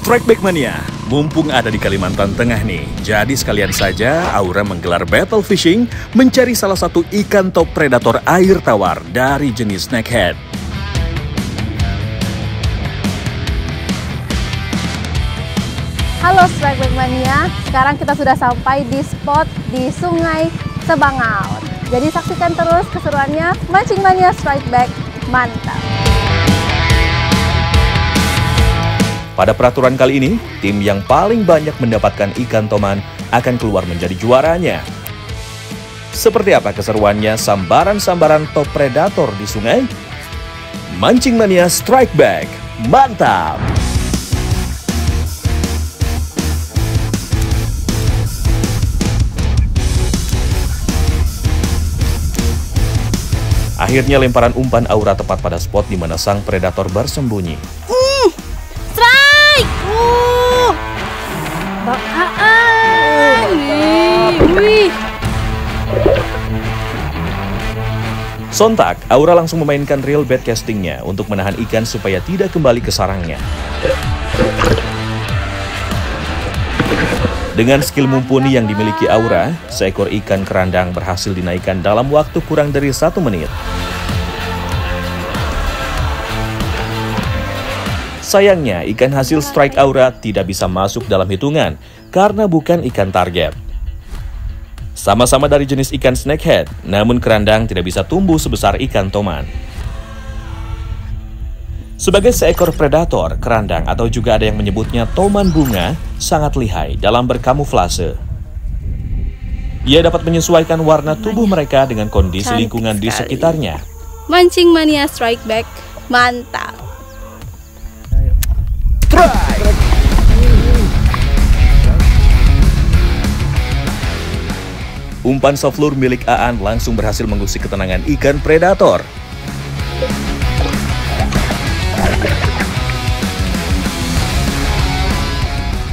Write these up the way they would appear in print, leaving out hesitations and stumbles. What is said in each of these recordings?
Strikeback Mania, mumpung ada di Kalimantan Tengah nih, jadi sekalian saja Aura menggelar battle fishing mencari salah satu ikan top predator air tawar dari jenis snakehead. Halo Strikeback Mania, sekarang kita sudah sampai di spot di Sungai Sebangau. Jadi saksikan terus keseruannya Mancing Mania Strikeback, mantap! Pada peraturan kali ini, tim yang paling banyak mendapatkan ikan toman akan keluar menjadi juaranya. Seperti apa keseruannya sambaran-sambaran top predator di sungai? Mancing Mania Strikeback, mantap! Akhirnya lemparan umpan Aura tepat pada spot di mana sang predator bersembunyi. Strike! Bakaan! Wih! Sontak, Aura langsung memainkan reel bait castingnya untuk menahan ikan supaya tidak kembali ke sarangnya. Dengan skill mumpuni yang dimiliki Aura, seekor ikan kerandang berhasil dinaikkan dalam waktu kurang dari 1 menit. Sayangnya, ikan hasil strike Aura tidak bisa masuk dalam hitungan karena bukan ikan target. Sama-sama dari jenis ikan snakehead, namun kerandang tidak bisa tumbuh sebesar ikan toman. Sebagai seekor predator, kerandang atau juga ada yang menyebutnya toman bunga, sangat lihai dalam berkamuflase. Ia dapat menyesuaikan warna tubuh mereka dengan kondisi lingkungan di sekitarnya. Mancing Mania Strikeback, mantap! Umpan soft lure milik Aan langsung berhasil mengusik ketenangan ikan predator.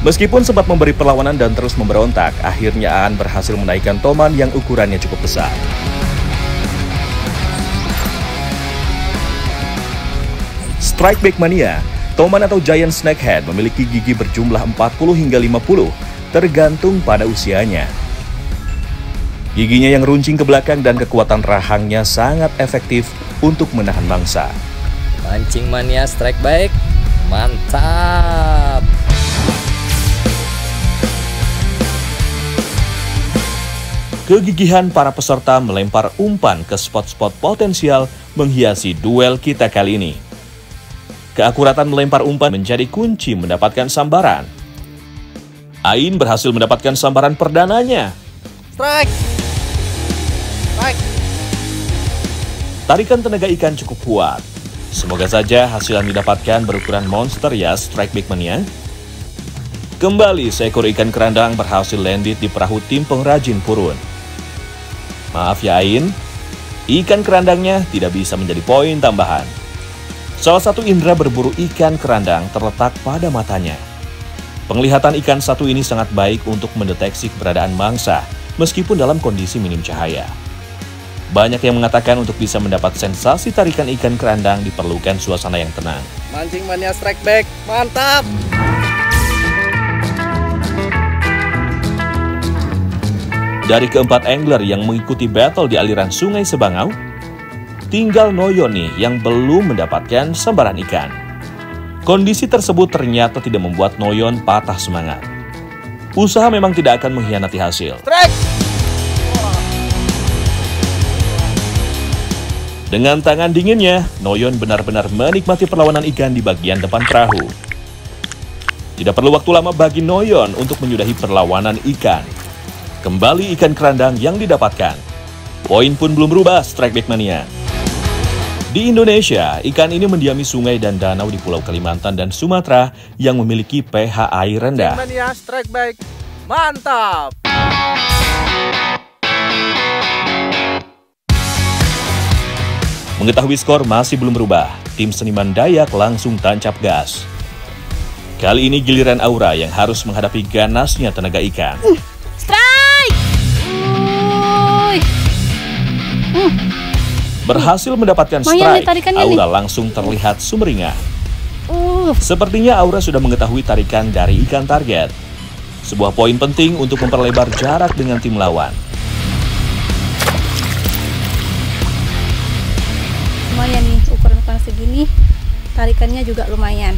Meskipun sempat memberi perlawanan dan terus memberontak, akhirnya Aan berhasil menaikkan toman yang ukurannya cukup besar. Strikeback Mania, toman atau giant snakehead memiliki gigi berjumlah 40 hingga 50, tergantung pada usianya. Giginya yang runcing ke belakang dan kekuatan rahangnya sangat efektif untuk menahan mangsa. Mancing Mania Strikeback, mantap! Kegigihan para peserta melempar umpan ke spot-spot potensial menghiasi duel kita kali ini. Keakuratan melempar umpan menjadi kunci mendapatkan sambaran. Ain berhasil mendapatkan sambaran perdananya. Strike! Strike! Tarikan tenaga ikan cukup kuat. Semoga saja hasil yang didapatkan berukuran monster ya Strikeback Mania. Kembali seekor ikan kerandang berhasil landed di perahu tim pengrajin purun. Maaf ya Ain, ikan kerandangnya tidak bisa menjadi poin tambahan. Salah satu indera berburu ikan kerandang terletak pada matanya. Penglihatan ikan satu ini sangat baik untuk mendeteksi keberadaan mangsa, meskipun dalam kondisi minim cahaya. Banyak yang mengatakan untuk bisa mendapat sensasi tarikan ikan kerandang diperlukan suasana yang tenang. Mancing Mania Strikeback, mantap! Dari keempat angler yang mengikuti battle di aliran Sungai Sebangau, tinggal Noyon nih yang belum mendapatkan sambaran ikan. Kondisi tersebut ternyata tidak membuat Noyon patah semangat. Usaha memang tidak akan mengkhianati hasil. Strike! Dengan tangan dinginnya, Noyon benar-benar menikmati perlawanan ikan di bagian depan perahu. Tidak perlu waktu lama bagi Noyon untuk menyudahi perlawanan ikan. Kembali ikan kerandang yang didapatkan. Poin pun belum berubah Strikeback Mania. Di Indonesia, ikan ini mendiami sungai dan danau di Pulau Kalimantan dan Sumatera yang memiliki pH air rendah. Mancing Mania Strikeback, mantap! Mengetahui skor masih belum berubah, tim seniman Dayak langsung tancap gas. Kali ini giliran Aura yang harus menghadapi ganasnya tenaga ikan. Strike! Berhasil mendapatkan strike, Aura langsung terlihat sumringah. Sepertinya Aura sudah mengetahui tarikan dari ikan target. Sebuah poin penting untuk memperlebar jarak dengan tim lawan. Lumayan nih, ukuran segini, tarikannya juga lumayan.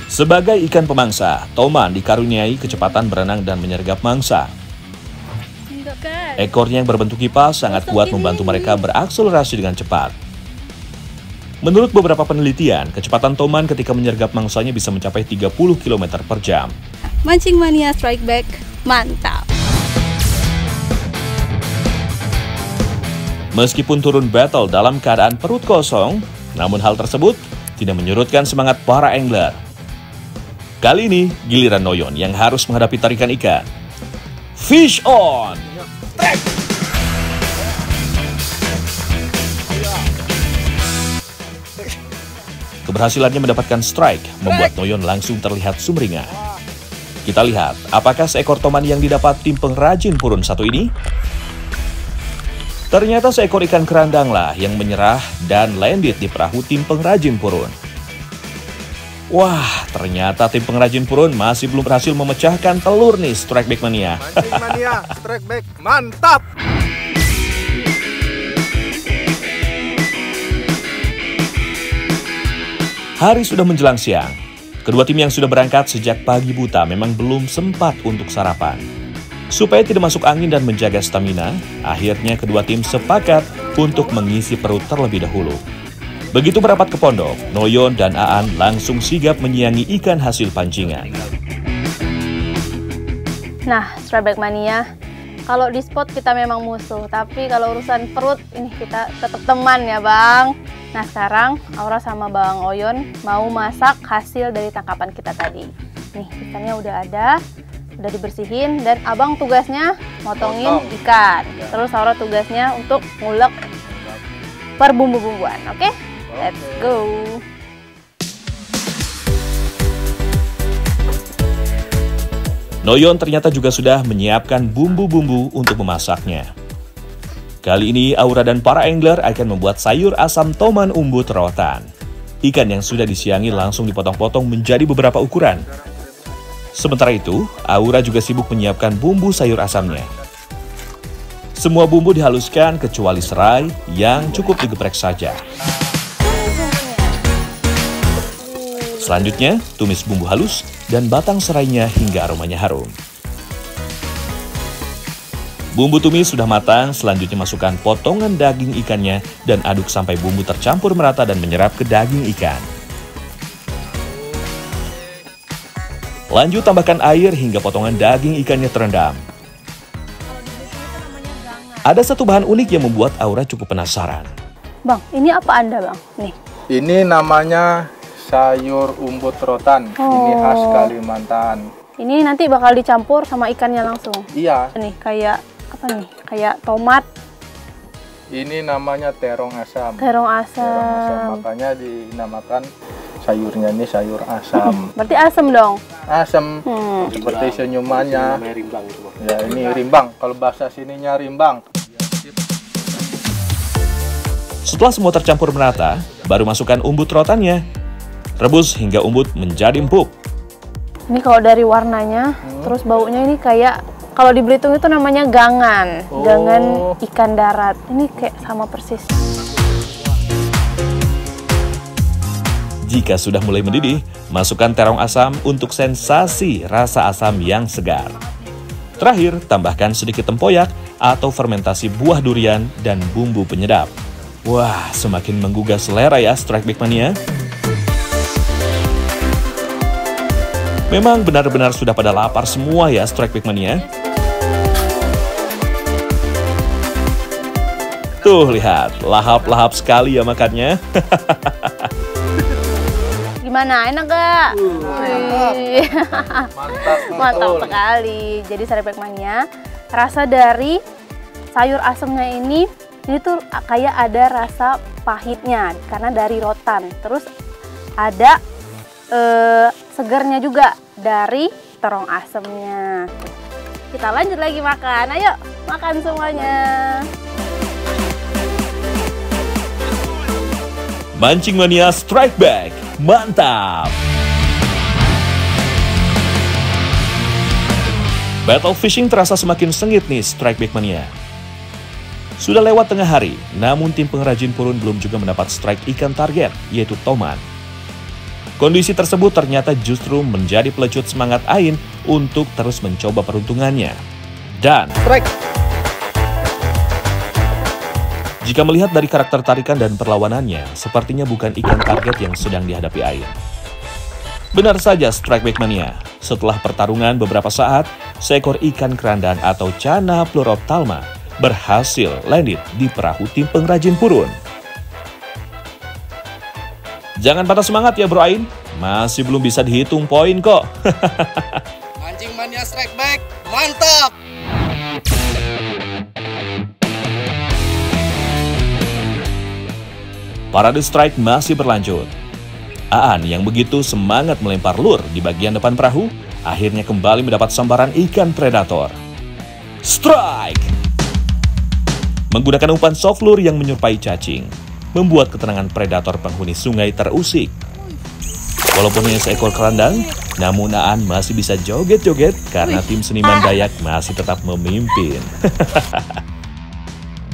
Sebagai ikan pemangsa, Toman dikaruniai kecepatan berenang dan menyergap mangsa. Ekornya yang berbentuk kipas sangat kuat membantu mereka berakselerasi dengan cepat. Menurut beberapa penelitian, kecepatan Toman ketika menyergap mangsanya bisa mencapai 30 km per jam. Mancing Mania Strike Back, mantap! Meskipun turun battle dalam keadaan perut kosong, namun hal tersebut tidak menyurutkan semangat para angler. Kali ini, giliran Noyon yang harus menghadapi tarikan ikan. Fish on! Keberhasilannya mendapatkan strike membuat Noyon langsung terlihat sumringah. Kita lihat, apakah seekor Toman yang didapat tim pengrajin purun satu ini? Ternyata seekor ikan kerandanglah yang menyerah dan landed di perahu tim pengrajin purun. Wah, ternyata tim pengrajin purun masih belum berhasil memecahkan telur nih Strike Back Mania. Mancing Mania Strike Back, mantap! Hari sudah menjelang siang. Kedua tim yang sudah berangkat sejak pagi buta memang belum sempat untuk sarapan. Supaya tidak masuk angin dan menjaga stamina, akhirnya kedua tim sepakat untuk mengisi perut terlebih dahulu. Begitu merapat ke pondok, Noyon dan Aan langsung sigap menyiangi ikan hasil pancingan. Nah, Strike Back Mania, kalau di spot kita memang musuh, tapi kalau urusan perut ini kita tetap teman ya Bang. Nah sekarang Aura sama Bang Oyon mau masak hasil dari tangkapan kita tadi. Nih ikannya udah ada, udah dibersihin, dan Abang tugasnya motongin ikan. Terus Aura tugasnya untuk ngulek per bumbu-bumbuan, oke? Let's go! Noyon ternyata juga sudah menyiapkan bumbu-bumbu untuk memasaknya. Kali ini Aura dan para angler akan membuat sayur asam toman umbut rotan. Ikan yang sudah disiangi langsung dipotong-potong menjadi beberapa ukuran. Sementara itu, Aura juga sibuk menyiapkan bumbu sayur asamnya. Semua bumbu dihaluskan kecuali serai yang cukup digeprek saja. Selanjutnya, tumis bumbu halus dan batang serainya hingga aromanya harum. Bumbu tumis sudah matang, selanjutnya masukkan potongan daging ikannya dan aduk sampai bumbu tercampur merata dan menyerap ke daging ikan. Lanjut tambahkan air hingga potongan daging ikannya terendam. Ada satu bahan unik yang membuat Aura cukup penasaran. Bang, ini apa Anda Bang? Nih. Ini namanya sayur umbut rotan. Ini khas Kalimantan. Ini nanti bakal dicampur sama ikannya langsung. Iya. Nih kayak apa nih? Kayak tomat. Ini namanya terong asam. Terong asam. Makanya dinamakan sayurnya ini sayur asam. Berarti asam dong? Asam. Seperti senyumannya. Ya ini rimbang. Kalau bahasa sininya rimbang. Setelah semua tercampur merata, baru masukkan umbut rotannya. Rebus hingga umbut menjadi empuk. Ini kalau dari warnanya, terus baunya ini kayak, kalau di Belitung itu namanya gangan. Gangan ikan darat. Ini kayak sama persis. Jika sudah mulai mendidih, masukkan terong asam untuk sensasi rasa asam yang segar. Terakhir, tambahkan sedikit tempoyak atau fermentasi buah durian dan bumbu penyedap. Wah, semakin menggugah selera ya Strike Back Mania. Memang benar-benar sudah pada lapar semua ya Strike Back Mania. Tuh lihat, lahap-lahap sekali ya makannya. Gimana, enak gak? Mantap. Mantap sekali. Jadi Strike Back Mania, rasa dari sayur asamnya ini tuh kayak ada rasa pahitnya karena dari rotan. Terus ada segernya juga dari terong asamnya. Kita lanjut lagi makan. Ayo, makan semuanya. Mancing Mania Strike Back, mantap! Battle fishing terasa semakin sengit nih Strike Back Mania. Sudah lewat tengah hari, namun tim pengrajin purun belum juga mendapat strike ikan target, yaitu toman. Kondisi tersebut ternyata justru menjadi pelecut semangat Ain untuk terus mencoba peruntungannya. Dan Strike. jika melihat dari karakter tarikan dan perlawanannya, sepertinya bukan ikan target yang sedang dihadapi Ain. Benar saja Strike Back Mania, setelah pertarungan beberapa saat, seekor ikan kerandang atau Channa Pleurophthalma berhasil landed di perahu tim pengrajin purun. Jangan patah semangat ya Bro Ain, masih belum bisa dihitung poin kok. Mancing Mania Strike Back, mantap! Parade strike masih berlanjut. Aan yang begitu semangat melempar lur di bagian depan perahu, akhirnya kembali mendapat sambaran ikan predator. Strike! Menggunakan umpan soft lure yang menyerupai cacing, membuat ketenangan predator penghuni sungai terusik. Walaupun hanya seekor kerandang, namun Aan masih bisa joget-joget karena tim seniman Dayak masih tetap memimpin.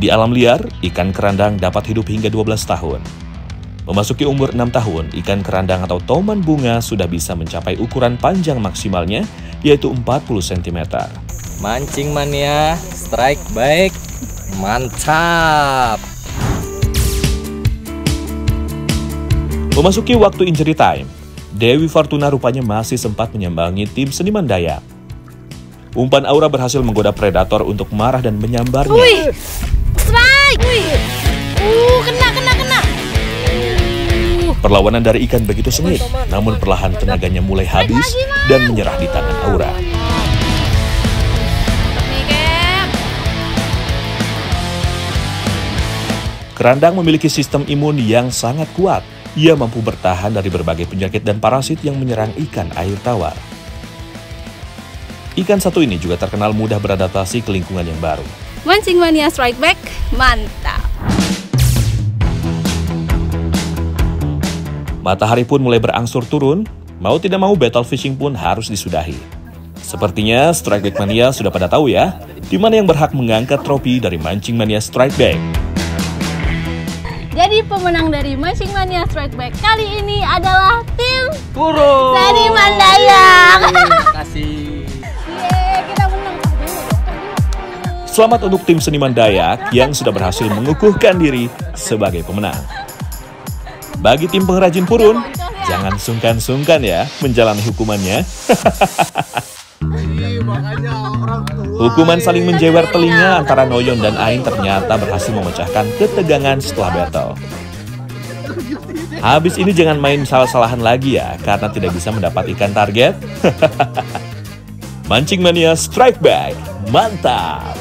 Di alam liar, ikan kerandang dapat hidup hingga 12 tahun. Memasuki umur 6 tahun, ikan kerandang atau toman bunga sudah bisa mencapai ukuran panjang maksimalnya, yaitu 40 cm. Mancing Mania Strike Back, mantap! Memasuki waktu injury time, Dewi Fortuna rupanya masih sempat menyambangi tim seniman Dayak. Umpan Aura berhasil menggoda predator untuk marah dan menyambarnya. Wih, strike! Wih, kena. Perlawanan dari ikan begitu sengit, namun perlahan tenaganya mulai habis dan menyerah di tangan Aura. Kerandang memiliki sistem imun yang sangat kuat. Ia mampu bertahan dari berbagai penyakit dan parasit yang menyerang ikan air tawar. Ikan satu ini juga terkenal mudah beradaptasi ke lingkungan yang baru. Mancing Mania Strike Back, mantap! Matahari pun mulai berangsur turun, mau tidak mau battle fishing pun harus disudahi. Sepertinya Strike Back Mania sudah pada tahu ya, di mana yang berhak mengangkat trofi dari Mancing Mania Strike Back. Jadi pemenang dari Mancing Mania Strike Back kali ini adalah tim Purun! Seniman Dayak. Terima kasih. Yeay, kita menang. Selamat untuk tim seniman Dayak yang sudah berhasil mengukuhkan diri sebagai pemenang. Bagi tim pengrajin purun, jangan sungkan-sungkan ya menjalani hukumannya. Hukuman saling menjewer telinga antara Noyon dan Ain ternyata berhasil memecahkan ketegangan setelah battle. Habis ini jangan main salah-salahan lagi ya, karena tidak bisa mendapat ikan target. Mancing Mania Strike Back, mantap!